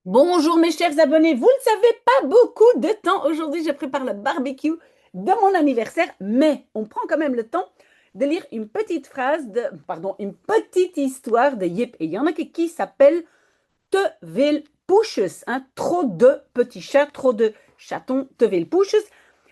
Bonjour mes chers abonnés, vous ne savez pas beaucoup de temps. Aujourd'hui, je prépare le barbecue de mon anniversaire, mais on prend quand même le temps de lire une petite une petite histoire de Jip et Janneke qui s'appelle Te veel poesjes, hein, trop de petits chats, trop de chatons, te veel poesjes.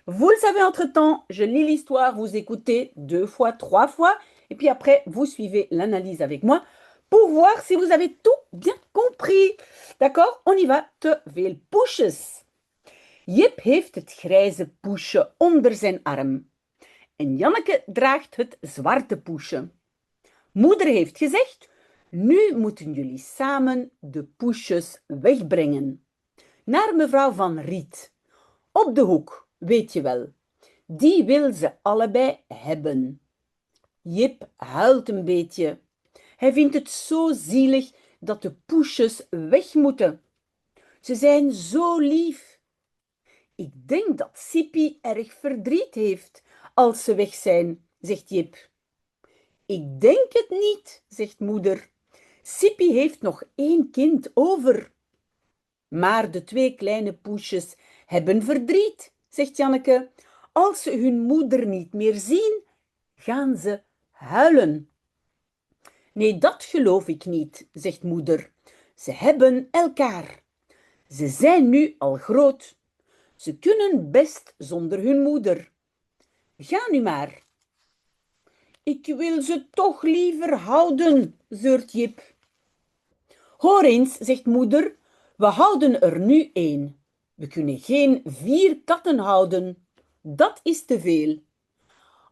Vous le savez entre-temps, je lis l'histoire, vous écoutez deux fois, trois fois, et puis après, vous suivez l'analyse avec moi pour voir si vous avez tout bien compris. D'accord? On y va. Te veel poesjes. Jip heeft het grijze poesje onder zijn arm en Janneke draagt het zwarte poesje. Moeder heeft gezegd, nu moeten jullie samen de poesjes wegbrengen. Naar mevrouw Van Riet. Op de hoek, weet je wel. Die wil ze allebei hebben. Jip huilt een beetje. Hij vindt het zo zielig dat de poesjes weg moeten. Ze zijn zo lief. Ik denk dat Sippy erg verdriet heeft als ze weg zijn, zegt Jip. Ik denk het niet, zegt moeder. Sippy heeft nog één kind over. Maar de twee kleine poesjes hebben verdriet, zegt Janneke. Als ze hun moeder niet meer zien, gaan ze huilen. Nee, dat geloof ik niet, zegt moeder. Ze hebben elkaar. Ze zijn nu al groot. Ze kunnen best zonder hun moeder. Ga nu maar. Ik wil ze toch liever houden, zeurt Jip. Hoor eens, zegt moeder, we houden er nu één. We kunnen geen 4 katten houden. Dat is te veel.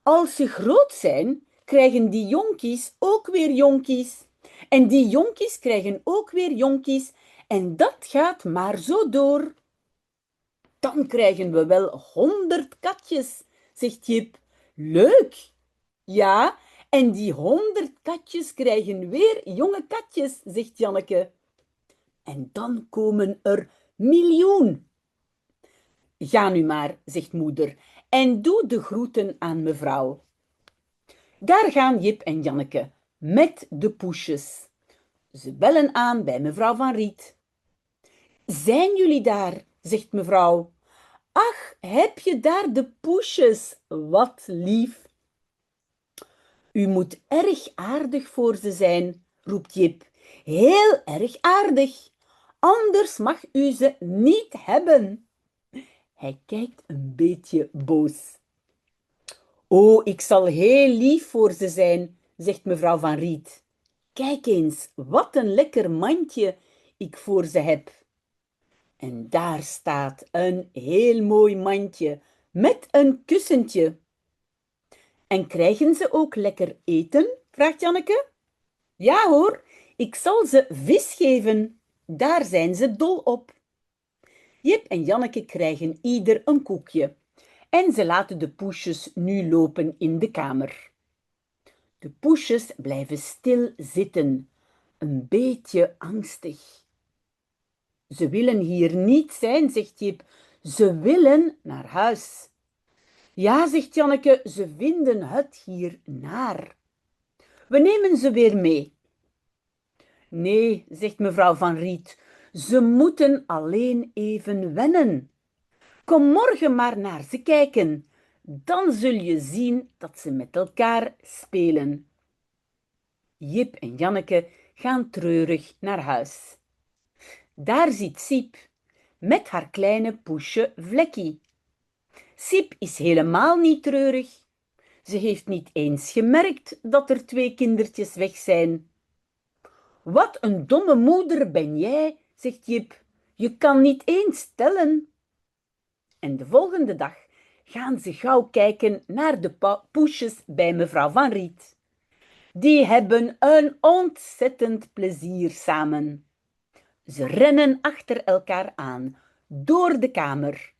Als ze groot zijn, krijgen die jonkies ook weer jonkies. En die jonkies krijgen ook weer jonkies. En dat gaat maar zo door. Dan krijgen we wel 100 katjes, zegt Jip. Leuk! Ja, en die 100 katjes krijgen weer jonge katjes, zegt Janneke. En dan komen er miljoen. Ga nu maar, zegt moeder, en doe de groeten aan mevrouw. Daar gaan Jip en Janneke met de poesjes. Ze bellen aan bij mevrouw Van Riet. Zijn jullie daar? Zegt mevrouw. Ach, heb je daar de poesjes? Wat lief. U moet erg aardig voor ze zijn, roept Jip. Heel erg aardig. Anders mag u ze niet hebben. Hij kijkt een beetje boos. Oh, ik zal heel lief voor ze zijn, zegt mevrouw Van Riet. Kijk eens, wat een lekker mandje ik voor ze heb. En daar staat een heel mooi mandje met een kussentje. En krijgen ze ook lekker eten? Vraagt Janneke. Ja hoor, ik zal ze vis geven. Daar zijn ze dol op. Jip en Janneke krijgen ieder een koekje. En ze laten de poesjes nu lopen in de kamer. De poesjes blijven stil zitten, een beetje angstig. Ze willen hier niet zijn, zegt Jip. Ze willen naar huis. Ja, zegt Janneke, ze vinden het hier naar. We nemen ze weer mee. Nee, zegt mevrouw Van Riet, ze moeten alleen even wennen. Kom morgen maar naar ze kijken. Dan zul je zien dat ze met elkaar spelen. Jip en Janneke gaan treurig naar huis. Daar zit Siep met haar kleine poesje Vlekkie. Siep is helemaal niet treurig. Ze heeft niet eens gemerkt dat er 2 kindertjes weg zijn. Wat een domme moeder ben jij, zegt Jip. Je kan niet eens tellen. En de volgende dag gaan ze gauw kijken naar de poesjes bij mevrouw Van Riet. Die hebben een ontzettend plezier samen. Ze rennen achter elkaar aan, door de kamer.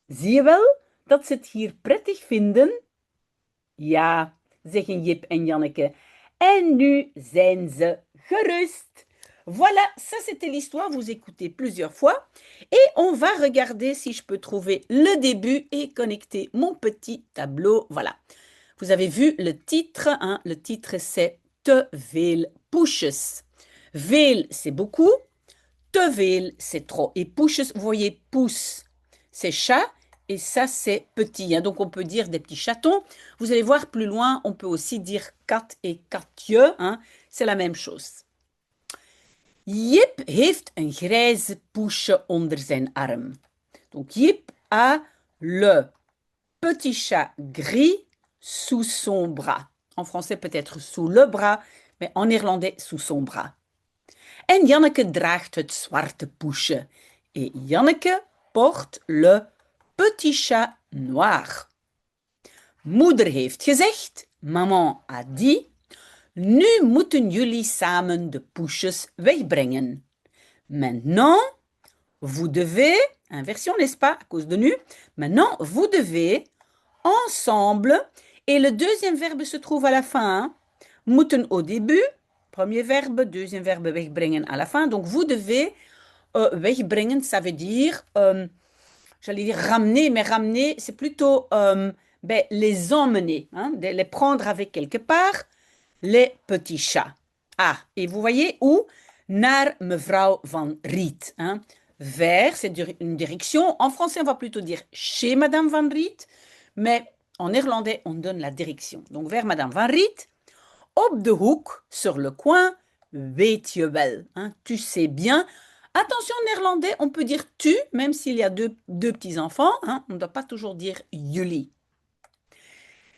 Zie je wel dat ze het hier prettig vinden? Ja, zeggen Jip en Janneke. En nu zijn ze gerust. Voilà, ça c'était l'histoire, vous écoutez plusieurs fois. Et on va regarder si je peux trouver le début et connecter mon petit tableau. Voilà. Vous avez vu le titre, hein? Le titre c'est Te veel poesjes. Veel, c'est beaucoup. Te veel, c'est trop. Et poesjes, vous voyez, pouce, c'est chat. Et ça, c'est petit, hein. Donc, on peut dire des petits chatons. Vous allez voir plus loin, on peut aussi dire kat et katje, hein. C'est la même chose. Jip heeft een grijze poesje onder zijn arm. Donc, Jip a le petit chat gris sous son bras. En français, peut-être sous le bras, mais en néerlandais, sous son bras. En Janneke draagt het zwarte poesje. Et Janneke porte le petit chat noir. Moeder heeft gezegd, maman a dit, nu moeten jullie samen de poesjes wegbrengen. Maintenant, vous devez, inversion n'est-ce pas, à cause de nu, maintenant vous devez ensemble, et le deuxième verbe se trouve à la fin, hein. Moeten au début, premier verbe, deuxième verbe wegbrengen à la fin, donc vous devez wegbrengen, ça veut dire, j'allais dire ramener, mais ramener, c'est plutôt les emmener, hein, les prendre avec quelque part, les petits chats. Ah, et vous voyez où? Naar mevrouw Van Riet. Hein. Vers, c'est une direction. En français, on va plutôt dire chez Madame Van Riet, mais en néerlandais, on donne la direction. Donc vers Madame Van Riet, op de hoek, sur le coin, weet je wel. Hein, tu sais bien. Attention, en néerlandais, on peut dire tu, même s'il y a deux petits-enfants. Hein, on ne doit pas toujours dire jullie.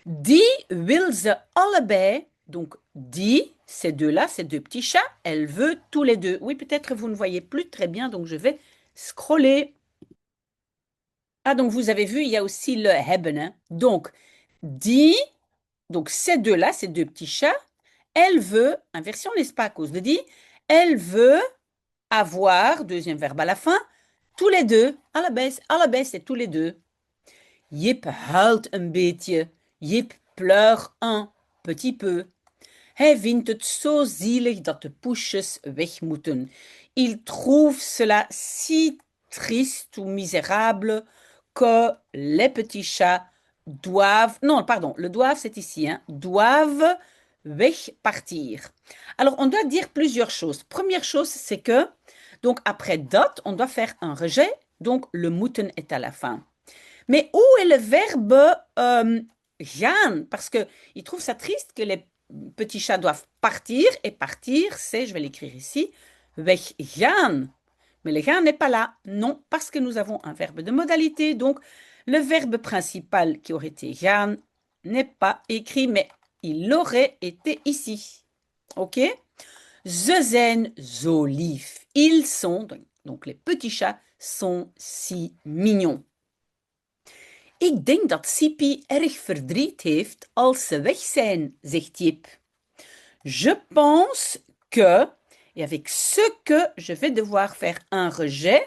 Die wil ze allebei. Donc, die, ces deux-là, ces deux petits chats, elle veut tous les deux. Oui, peut-être vous ne voyez plus très bien, donc je vais scroller. Ah, donc vous avez vu, il y a aussi le hebben. Hein. Donc, die, donc ces deux-là, ces deux petits chats, elle veut, inversion n'est-ce pas à cause de die, elle veut avoir, deuxième verbe à la fin, tous les deux. Allebei, c'est tous les deux. Jip huilt een beetje. Jip pleurt un petit peu. Hij vindt het zo zielig dat de poesjes weg moeten. Il trouve cela si triste ou misérable que les petits chats doivent... Non, pardon, le doivent, c'est ici, hein, doivent wegpartir. Alors, on doit dire plusieurs choses. Première chose, c'est que, donc après dat, on doit faire un rejet, donc le moeten est à la fin. Mais où est le verbe gaan? Parce qu'il trouve ça triste que les petits chats doivent partir. Et partir, c'est, je vais l'écrire ici, weggaan. Mais le gaan n'est pas là. Non, parce que nous avons un verbe de modalité. Donc, le verbe principal qui aurait été gaan n'est pas écrit, mais il aurait été ici. OK? Ze zijn zo lief. Ils sont, donc les petits chats, sont si mignons. Ik denk dat Sipi erg verdriet heeft als ze weg zijn, zegt Jip. Je pense que, et avec ce que, je vais devoir faire un rejet.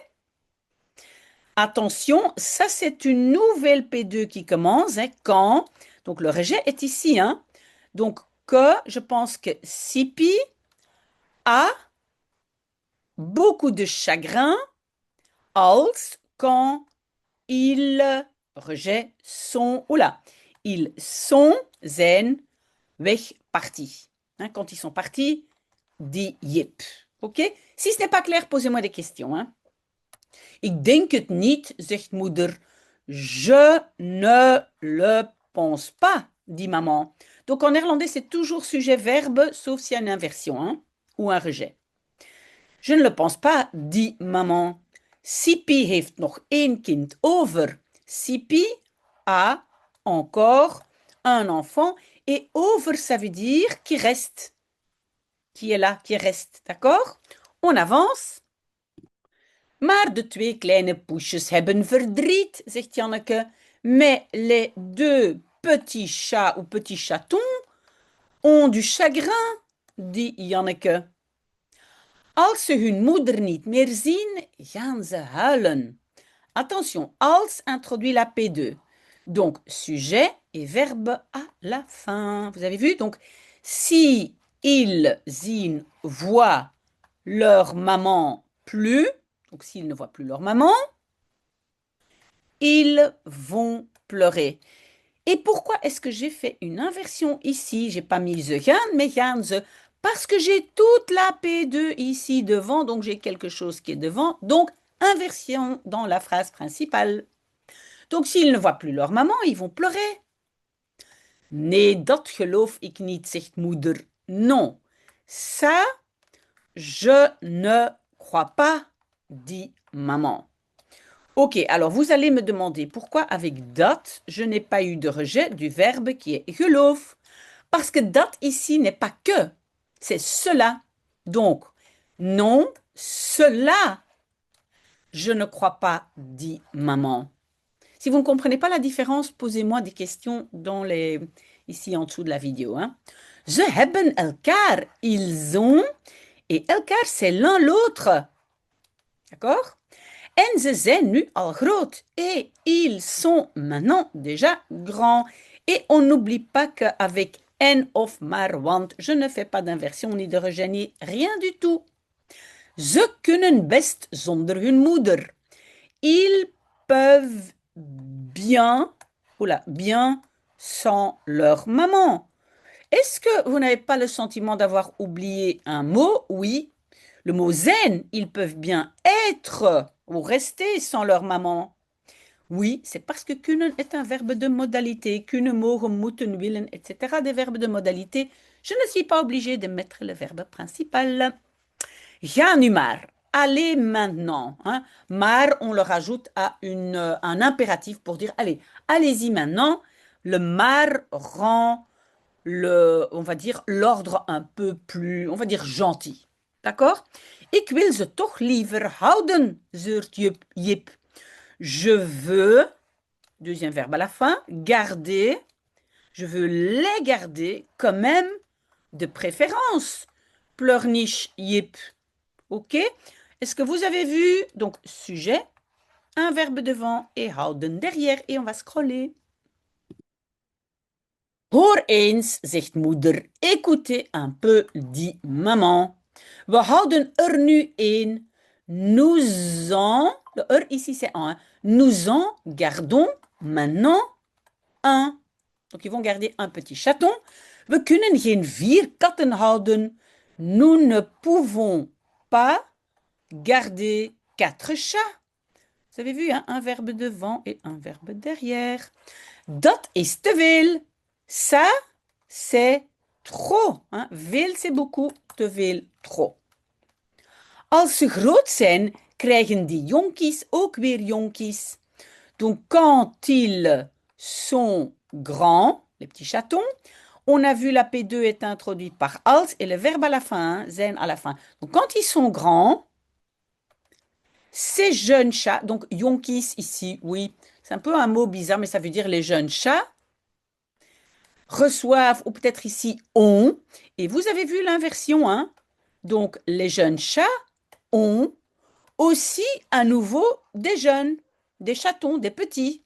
Attention, ça c'est une nouvelle P2 qui commence, hein, quand. Donc le rejet est ici, hein. Donc que, je pense que Sipi a beaucoup de chagrin als quand il rejet sont, oula, ils sont, zijn, wegpartis. Hein, quand ils sont partis, dit Jip. OK? Si ce n'est pas clair, posez-moi des questions. Hein. Ik denk het niet, zegt moeder. Je ne le pense pas, dit maman. Donc en néerlandais, c'est toujours sujet-verbe, sauf s'il y a une inversion, hein, ou un rejet. Je ne le pense pas, dit maman. Sipi heeft nog één kind over. Sipi a encore un enfant. Et over, ça veut dire qui reste. Qui est là, qui reste. D'accord? On avance. Maar de twee kleine poesjes hebben verdriet, zegt Janneke. Mais les deux petits chats ou petits chatons ont du chagrin, dit Janneke. Als ze hun moeder niet meer zien, gaan ze huilen. Attention, als introduit la P2. Donc, sujet et verbe à la fin. Vous avez vu? Donc, si ils voient leur maman plus, donc s'ils ne voient plus leur maman, ils vont pleurer. Et pourquoi est-ce que j'ai fait une inversion ici? J'ai pas mis ze gaan, mais gaan ze, Parce que j'ai toute la P2 ici devant, donc j'ai quelque chose qui est devant. Donc, inversion dans la phrase principale. Donc, s'ils ne voient plus leur maman, ils vont pleurer. Nee, dat geloof ik niet, zegt moeder. Non, ça, je ne crois pas, dit maman. Ok, alors vous allez me demander pourquoi avec dat, je n'ai pas eu de rejet du verbe qui est geloof. Parce que dat ici n'est pas que, c'est cela. Donc, non, cela, je ne crois pas, dit maman. Si vous ne comprenez pas la différence, posez-moi des questions ici en dessous de la vidéo. Hein. Ze hebben elkaar, ils ont, et elkaar c'est l'un l'autre. D'accord? En ze zijn nu al groot. Et ils sont maintenant déjà grands. Et on n'oublie pas qu'avec en of maar want, je ne fais pas d'inversion ni de rejet ni rien du tout. Ze kunnen best zonder hun moeder. Ils peuvent bien sans leur maman. Est-ce que vous n'avez pas le sentiment d'avoir oublié un mot? Oui. Le mot zen, ils peuvent bien être ou rester sans leur maman. Oui, c'est parce que kunnen est un verbe de modalité. Kunnen, mogen, moeten, willen, etc. Des verbes de modalité. Je ne suis pas obligée de mettre le verbe principal. Ga nu maar. Allez maintenant. Hein. Maar, on le rajoute à un impératif pour dire allez, allez-y maintenant. Le maar rend on va dire, l'ordre un peu plus, on va dire, gentil. D'accord? Ik wil ze toch liever houden, zeurt Jip. Je veux, deuxième verbe à la fin, garder, je veux les garder quand même de préférence. Pleurniche Jip. Ok? Est-ce que vous avez vu, donc, sujet, un verbe devant et houden derrière, et on va scroller. Hoor eens, zegt moeder. Écoutez un peu, dit maman. We houden er nu één. Nous en, le er ici c'est un. Nous en gardons maintenant un. Donc ils vont garder un petit chaton. We kunnen geen 4 katten houden. Nous ne pouvons pas garder 4 chats. Vous avez vu, hein, un verbe devant et un verbe derrière. Dat is te veel. Ça, c'est trop. Hein? Veel, c'est beaucoup. Te veel, trop. Als ze groot zijn, krijgen die jonkies ook weer jonkies. Donc, quand ils sont grands, les petits chatons, on a vu la P2 est introduite par als et le verbe à la fin, hein, zijn à la fin. Donc, quand ils sont grands, ces jeunes chats, donc jonkies ici, oui, c'est un peu un mot bizarre, mais ça veut dire les jeunes chats, reçoivent, ou peut-être ici ont, et vous avez vu l'inversion, hein? Donc les jeunes chats ont aussi à nouveau des jeunes, des chatons, des petits.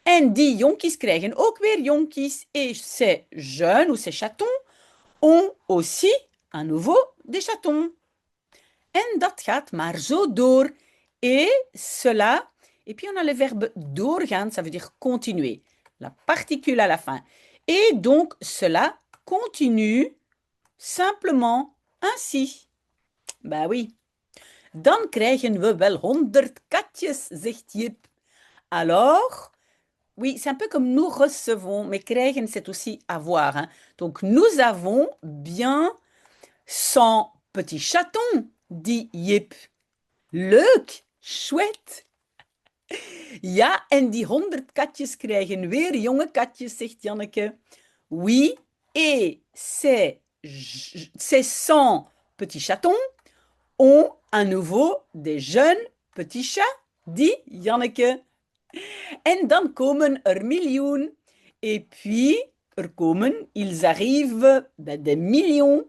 En die jonkies krijgen ook weer jonkies, et ces jeunes ou ces chatons ont aussi à nouveau des chatons. En dat gaat maar zo door. Et cela, et puis on a le verbe doorgaan, ça veut dire continuer. La particule à la fin. Et donc, cela continue simplement ainsi. Ben oui. Dan krijgen we wel 100 katjes, zegt Jip. Alors, oui, c'est un peu comme nous recevons, mais krijgen, c'est aussi avoir. Hein. Donc, nous avons bien 100 petits chatons, dit Jip. Leuk, chouette. Ja, en die 100 katjes krijgen weer jonge katjes, zegt Janneke. Oui, et ces 100 petits chatons ont à nouveau des jeunes petits chats, dit Janneke. En dan komen er miljoen. Et puis, ils arrivent des millions.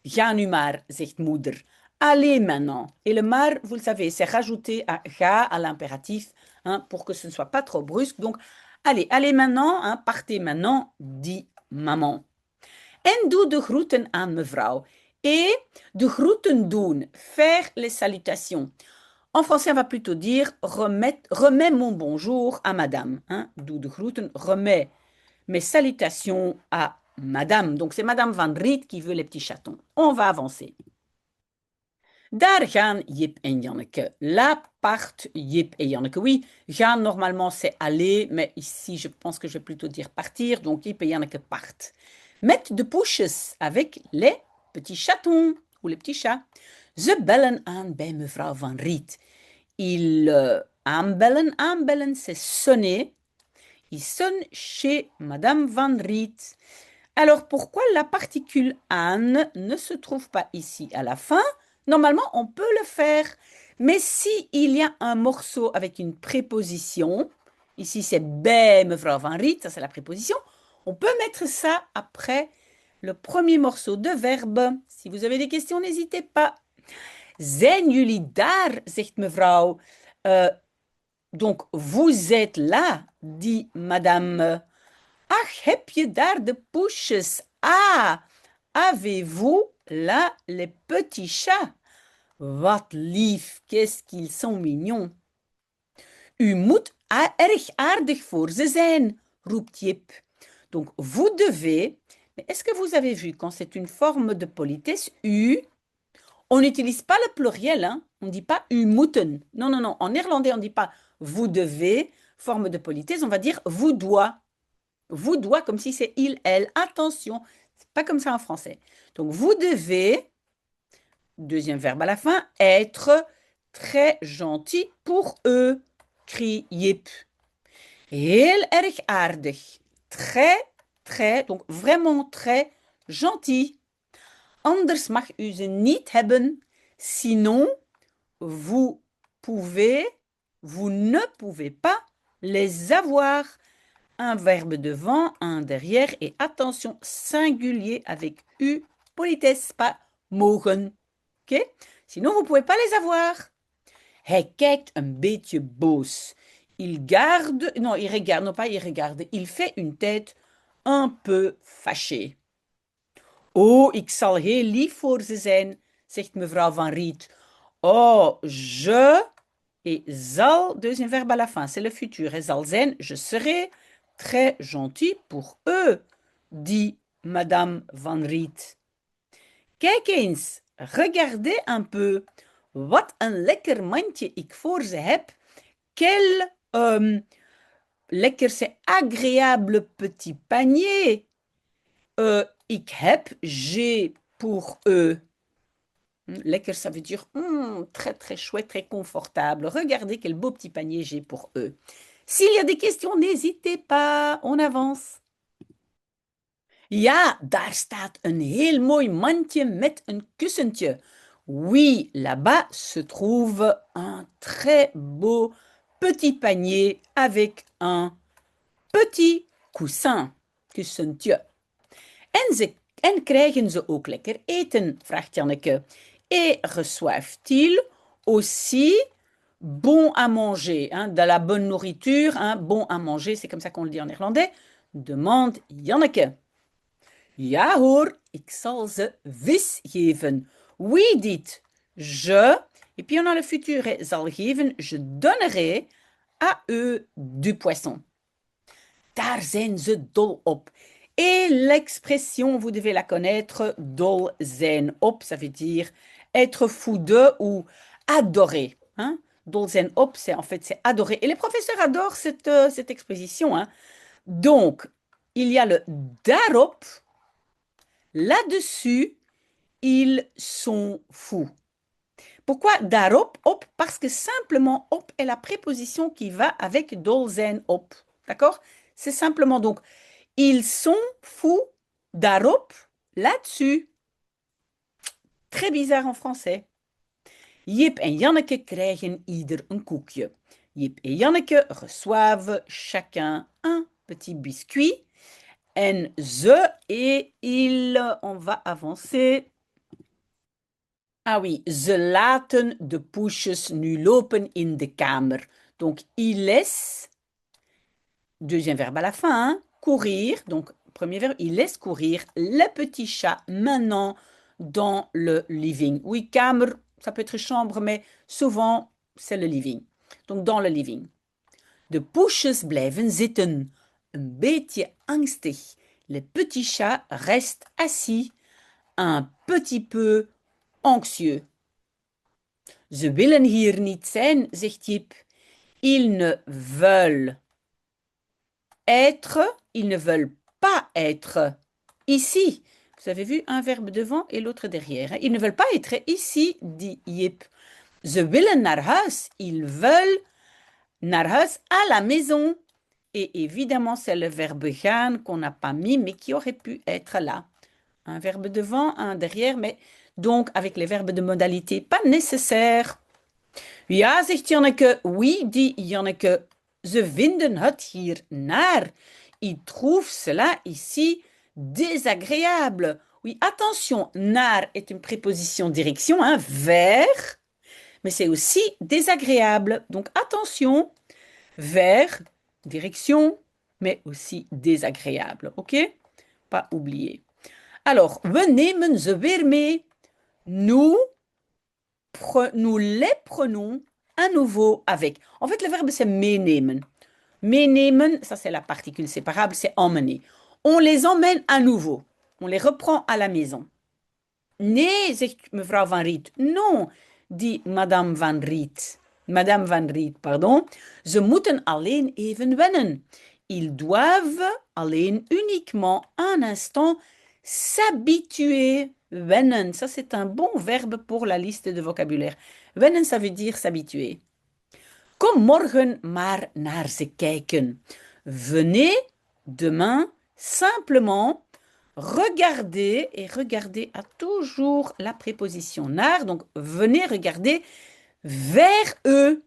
Ga nu maar, zegt moeder. Allez maintenant. Et le mar, vous le savez, c'est rajouté à ga, à l'impératif, hein, pour que ce ne soit pas trop brusque. Donc, allez maintenant, hein, partez maintenant, dit maman. En doe de groeten aan mevrouw. Et de groeten doen, faire les salutations. En français, on va plutôt dire remets mon bonjour à madame. Hein, doe de groeten, remets mes salutations à madame. Donc, c'est Madame Van Riet qui veut les petits chatons. On va avancer. Daar gaan Jip en Janneke. Là partent Jip et Janneke. Oui, gaan normalement c'est aller, mais ici je pense que je vais plutôt dire partir. Donc Jip et Janneke partent. Met de poesjes avec les petits chatons ou les petits chats. Ze bellen aan bij mevrouw Van Riet. Ils aanbellen. Aanbellen, c'est sonner. Ils sonnent chez Madame Van Riet. Alors, pourquoi la particule an ne se trouve pas ici à la fin? Normalement, on peut le faire. Mais si il y a un morceau avec une préposition, ici c'est bij mevrouw Van Riet, ça c'est la préposition, on peut mettre ça après le premier morceau de verbe. Si vous avez des questions, n'hésitez pas. Zijn jullie daar, zegt mevrouw. Donc, vous êtes là, dit madame. Ach, heb je daar de poesjes? Ah, avez-vous là les petits chats? Wat lief, qu'est-ce qu'ils sont mignons. U moet erg aardig voor ze zijn, roept Jip. Donc, vous devez, mais est-ce que vous avez vu, quand c'est une forme de politesse, u, on n'utilise pas le pluriel, hein? On ne dit pas u moeten. Non, non, non, en néerlandais, on ne dit pas vous devez, forme de politesse, on va dire vous doit. Vous doit comme si c'est il, elle. Attention, c'est pas comme ça en français. Donc, vous devez, deuxième verbe à la fin, être très gentil pour eux, crie Jip. Heel erg aardig. Très, très, donc vraiment très gentil. Anders mag u ze niet hebben. Sinon, vous ne pouvez pas les avoir. Un verbe devant, un derrière et attention, singulier avec u, politesse, pas mogen. Ok? Sinon, vous ne pouvez pas les avoir. Hij kijkt een beetje boos. Il garde, non, il regarde, non pas il regarde, il fait une tête un peu fâchée. Oh, ik zal heel lief voor ze zijn, zegt mevrouw Van Riet. Oh, je et zal, deuxième verbe à la fin, c'est le futur. Et zal zijn, je serai très gentil pour eux, dit Madame Van Riet. Kijk eens, regardez un peu. Wat een lekker mandje ik voor ze heb. Quel lekker, c'est agréable petit panier. Ik heb, j'ai pour eux. Lekker, ça veut dire très très chouette, très confortable. Regardez quel beau petit panier j'ai pour eux. S'il y a des questions, n'hésitez pas, on avance. Ja, daar staat een heel mooi mandje met een kussentje. Oui, là-bas se trouve un très beau petit panier avec un petit coussin, kussentje. En krijgen ze ook lekker eten, vraagt Janneke. Et reçoivent-ils aussi bon à manger, hein, de la bonne nourriture, hein, bon à manger, c'est comme ça qu'on le dit en néerlandais, demande Janneke. Ja hoor, ik zal ze vis geven. Oui, dit je, et puis on a le futur, zal geven, je donnerai à eux du poisson. Daar zijn ze dol op. Et l'expression, vous devez la connaître, dol zijn op, ça veut dire être fou de ou adorer. Hein? Dol zijn op, c'est en fait c'est adorer. Et les professeurs adorent cette exposition. Hein? Donc, il y a le daarop. Là-dessus, ils sont fous. Pourquoi daarop, op? Parce que simplement op est la préposition qui va avec dol zijn op. D'accord? C'est simplement donc, ils sont fous daarop, là-dessus. Très bizarre en français. Jip en Janneke krijgen ieder een koekje. Jip et Janneke reçoivent chacun un petit biscuit. En ze et il, on va avancer. Ah oui, ze laten de poesjes nu lopen in de kamer. Donc, il laisse, deuxième verbe à la fin, hein, courir. Donc, premier verbe, il laisse courir le petit chat maintenant dans le living. Oui, kamer, ça peut être chambre, mais souvent, c'est le living. Donc, dans le living. De poesjes blijven zitten. Een beetje angstig. les petits chats restent assis, un petit peu anxieux. Ze willen hier niet zijn, zegt Jip. Ils ne veulent être, ils ne veulent pas être ici. Vous avez vu un verbe devant et l'autre derrière. Ils ne veulent pas être ici, dit Jip. Ze willen naar huis. Ils veulent naar huis à la maison. Et évidemment, c'est le verbe gaan qu'on n'a pas mis, mais qui aurait pu être là. Un verbe devant, un derrière, mais donc avec les verbes de modalité pas nécessaires. Ja, zegt Janneke. Oui, dit Janneke. Ze vinden het hier naar. Ils trouvent cela ici désagréable. Oui, attention, naar est une préposition direction, hein, vers, mais c'est aussi désagréable. Donc attention, vers, direction, mais aussi désagréable. Ok? Pas oublier. Alors, we nemen ze weer mee. Nous les prenons à nouveau avec. En fait, le verbe c'est meenemen. Meenemen, ça c'est la particule séparable, c'est emmener. On les emmène à nouveau. On les reprend à la maison. Nee, zegt mevrouw Van Riet. Non, dit madame Van Riet. Madame Van Riet, pardon. Ze moeten alleen even wennen. Ils doivent alleen uniquement un instant s'habituer. Wennen, ça c'est un bon verbe pour la liste de vocabulaire. Wennen, ça veut dire s'habituer. Kom morgen maar naar ze kijken. Venez demain simplement regarder, et regarder a toujours la préposition naar, donc venez regarder vers eux.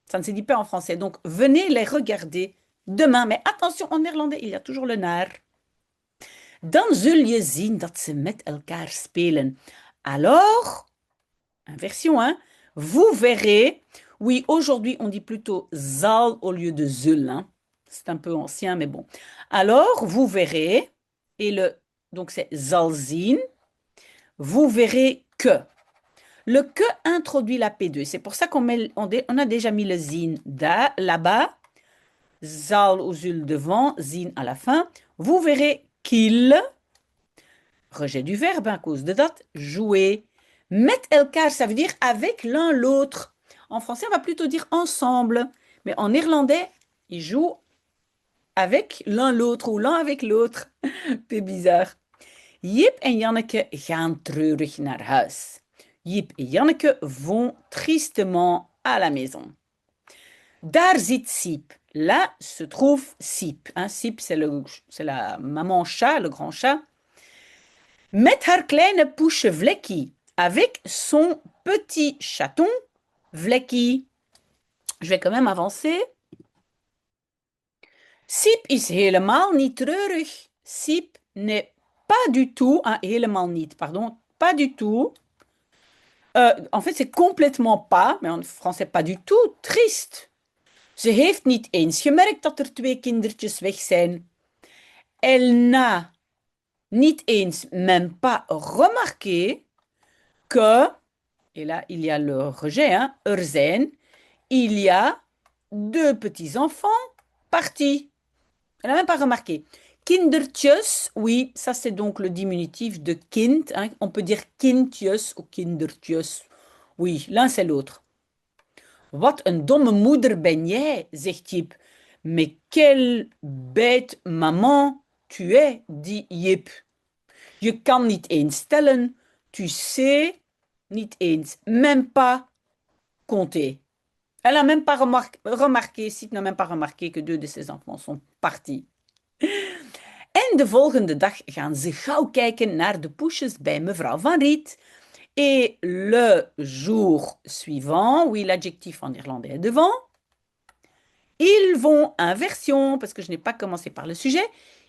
Ça ne se dit pas en français, donc venez les regarder demain. Mais attention, en néerlandais, il y a toujours le naar. Dan zul je zien dat ze met elkaar spelen. Alors, inversion, hein, vous verrez. Oui, aujourd'hui, on dit plutôt zal au lieu de zul. Hein. C'est un peu ancien, mais bon. Alors, vous verrez, et donc c'est zal zien, vous verrez que. Le que introduit la P2. C'est pour ça qu'on a déjà mis le zien là-bas. Zal ou zul devant, zien à la fin. Vous verrez qu'il, rejet du verbe à cause de date, jouer. Met elkaar, ça veut dire avec l'un l'autre. En français, on va plutôt dire ensemble. Mais en néerlandais, ils jouent avec l'un l'autre ou l'un avec l'autre. C'est bizarre. Jip en Janneke gaan treurig naar huis. Jip et Janneke vont tristement à la maison. Daar zit Siep. Là se trouve Siep. Hein, Siep, c'est la maman chat, le grand chat. Met haar kleine poesje Vlekkie. Avec son petit chaton Vlekkie. Je vais quand même avancer. Siep is helemaal niet treurig. Siep n'est pas du tout, hein, helemaal niet, pardon, pas du tout. En fait, c'est complètement pas, mais en français pas du tout, triste. Ze heeft niet eens gemerkt dat er 2 kindertjes weg zijn. Elle n'a niet eens, même pas remarqué que, et là il y a le rejet, hein, er zijn, il y a 2 petits-enfants partis. Elle n'a même pas remarqué. Kindertjes, oui, ça c'est donc le diminutif de kind. Hein. On peut dire kindjes ou kindertjes. Oui, l'un c'est l'autre. Wat een domme moeder ben jij, zegt Jip. Mais quelle bête maman tu es, dit Jip. Je kan niet eens tellen. Tu sais, niet eens, même pas compter. Elle n'a même pas remarqué, Sip n'a même pas remarqué que 2 de ses enfants sont partis. En de volgende dag gaan ze gauw kijken naar de poesjes bij mevrouw Van Riet. Et le jour suivant, oui, l'adjectif en néerlandais est devant, ils vont, inversion, parce que je n'ai pas commencé par le sujet,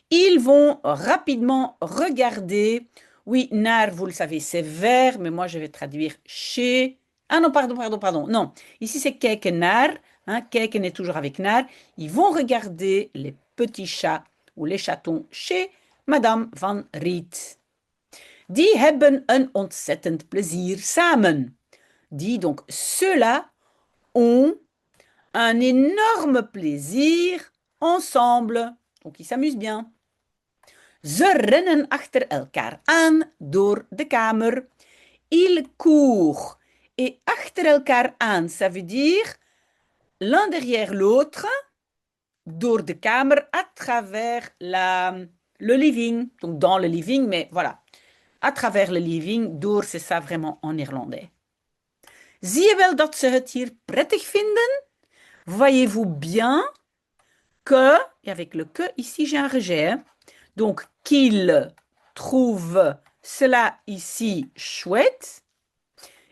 ils vont rapidement regarder, oui, naar, vous le savez, c'est vers, mais moi je vais traduire chez, ah non, pardon, non, ici c'est kijken naar, hein, kijken est toujours avec naar, ils vont regarder les petits chats ou les chatons chez Madame Van Riet. Die hebben een ontzettend plezier samen. Die, donc, ceux-là ont un énorme plaisir ensemble. Donc, ils s'amusent bien. Ze rennen achter elkaar aan door de kamer. Ils courent. Et achter elkaar aan, ça veut dire l'un derrière l'autre, door de kamer, à travers le living. Donc dans le living, mais voilà. À travers le living, door, c'est ça vraiment en néerlandais. Zie je wel dat ze het hier prettig vinden? Voyez-vous bien que, et avec le que, ici j'ai un rejet, hein. Donc qu'ils trouvent cela ici chouette.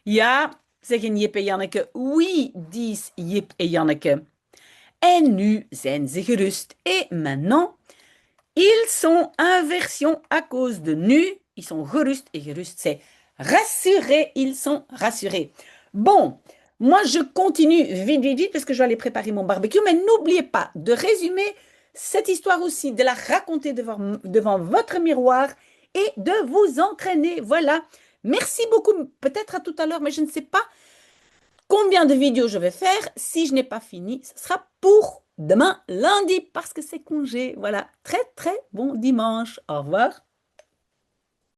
Ja, zeggen Jip en Janneke. Oui, disent Jip et Janneke. En nu zijn ze gerust. Et maintenant, ils sont inversion à cause de nu. Ils sont gerust et gerust, c'est rassurés. Ils sont rassurés. Bon, moi je continue vite, vite, vite parce que je vais aller préparer mon barbecue. Mais n'oubliez pas de résumer cette histoire aussi, de la raconter devant votre miroir et de vous entraîner. Voilà. Merci beaucoup. Peut-être à tout à l'heure, mais je ne sais pas combien de vidéos je vais faire. Si je n'ai pas fini, ce sera pour demain lundi parce que c'est congé. Voilà. Très, très bon dimanche. Au revoir.